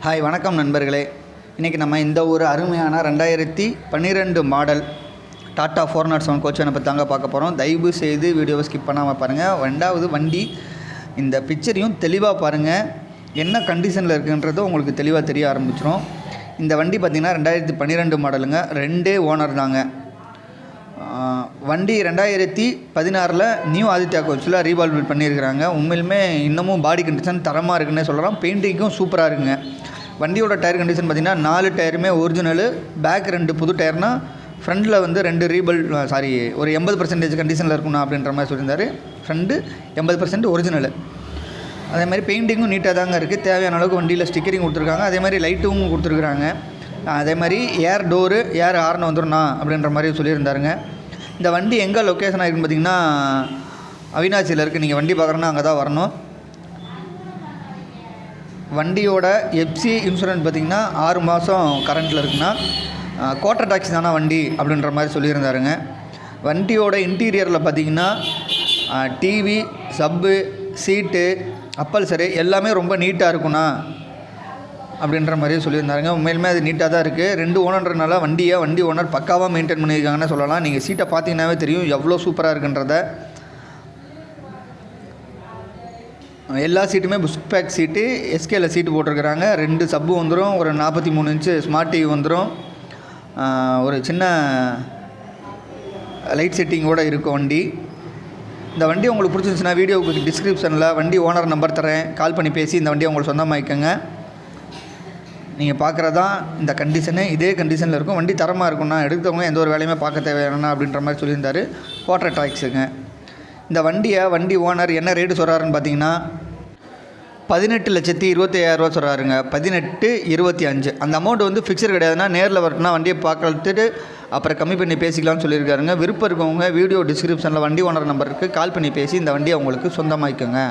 Hi வணக்கம் நண்பர்களே. இன்றைக்கி நம்ம இந்த ஒரு அருமையான 2012 மாடல் டாட்டா 407 கோச் வேனை பற்றி தாங்க பார்க்க போகிறோம். தயவு செய்து வீடியோவை ஸ்கிப் பண்ணாமல் பாருங்கள். ரெண்டாவது வண்டி இந்த பிக்சரையும் தெளிவாக பாருங்கள். என்ன கண்டிஷனில் இருக்குன்றதோ உங்களுக்கு தெளிவாக தெரிய ஆரம்பிச்சிடும். இந்த வண்டி பார்த்திங்கன்னா 2012 மாடலுங்க. 2 ஓனர் தாங்க. வண்டி 2016 நியூ ஆதித்யா கோச்சில் ரீவால்வ் பண்ணியிருக்கிறாங்க. உண்மையிலுமே இன்னமும் பாடி கண்டிஷன் தரமாக இருக்குன்னே சொல்லலாம். பெயிண்டிங்கும் சூப்பராக இருக்குங்க. வண்டியோட டயர் கண்டிஷன் பார்த்திங்கன்னா 4 டயருமே ஒரிஜினலு. பேக் 2 புது டயர்னால் ஃப்ரண்டில் வந்து 2 ஒரு 80% கண்டிஷனில் இருக்கணும் அப்படின்ற மாதிரி சொல்லியிருந்தார். Friend 80% original. அதே மாதிரி பெயிண்டிங்கும் நீட்டாக தாங்க இருக்குது. தேவையான அளவுக்கு வண்டியில் ஸ்டிக்கரிங் கொடுத்துருக்காங்க. அதே மாதிரி லைட்டும் கொடுத்துருக்குறாங்க. அதே மாதிரி ஏர் டோரு ஏர் ஹார்ன் வந்துடும்ண்ணா அப்படின்ற மாதிரி சொல்லியிருந்தாருங்க. இந்த வண்டி எங்கே லொக்கேஷன் ஆகிருக்குன்னு பார்த்திங்கன்னா அவினாசியில் இருக்குது. நீங்கள் வண்டி பார்க்குறோன்னா அங்கே தான் வரணும். வண்டியோட எஃப்சி இன்சூரன்ஸ் பார்த்திங்கன்னா 6 மாதம் கரண்ட்டில் இருக்குன்னா கோட்டர் டாக்ஸி தானே வண்டி அப்படின்ற மாதிரி சொல்லியிருந்தாருங்க. வண்டியோட இன்டீரியரில் பார்த்திங்கன்னா டிவி, சப்பு, சீட்டு, அப்பல்சரு எல்லாமே ரொம்ப நீட்டாக இருக்குண்ணா அப்படின்ற மாதிரியே சொல்லியிருந்தாருங்க. உண்மையிலுமே அது நீட்டாக தான் இருக்குது. 2 ஓனர்ன்றனால வண்டி ஓனர் பக்காவாக மெயின்டைன் பண்ணியிருக்காங்கன்னு சொல்லலாம். நீங்கள் சீட்டை பார்த்தீங்கன்னாவே தெரியும் எவ்வளோ சூப்பராக இருக்குன்றத. எல்லா சீட்டுமே புஷ் பேக் சீட்டு, எஸ்கேல சீட்டு போட்டிருக்கிறாங்க. 2 சப்பு வந்துடும். ஒரு 43 இன்ச்சு ஸ்மார்ட் டிவி வந்துடும். ஒரு சின்ன லைட் செட்டிங்கோடு இருக்கும் வண்டி. இந்த வண்டி உங்களுக்கு பிடிச்சிருந்துச்சுன்னா வீடியோவுக்கு டிஸ்கிரிப்ஷனில் வண்டி ஓனர் நம்பர் தரேன். கால் பண்ணி பேசி இந்த வண்டியை உங்களுக்கு சொந்தமாக்கிக்கோங்க. நீங்கள் பார்க்குறதான் இந்த கண்டிஷனு. இதே கண்டிஷனில் இருக்கும். வண்டி தரமாக இருக்கும்னா எடுத்தவங்க எந்த ஒரு வேலையுமே பார்க்க தேவையான அப்படின்ற மாதிரி சொல்லியிருந்தார். கோட்டர் டாக்ஸுங்க. இந்த வண்டி ஓனர் என்ன ரேட்டு சொல்கிறாருன்னு பார்த்தீங்கன்னா 18,25,000 சொல்கிறாருங்க. 18,25,000 அந்த அமௌண்ட் வந்து ஃபிக்ஸர் கிடையாதுன்னா நேரில் வரட்டுனா வண்டியை பார்க்கறதுட்டு அப்புறம் கம்மி பண்ணி பேசிக்கலாம்னு சொல்லியிருக்காருங்க. விருப்பம் இருக்கவங்க வீடியோ டிஸ்கிரிப்ஷனில் வண்டி ஓனர் நம்பருக்கு கால் பண்ணி பேசி இந்த வண்டியை உங்களுக்கு சொந்தமாக்கிக்கோங்க.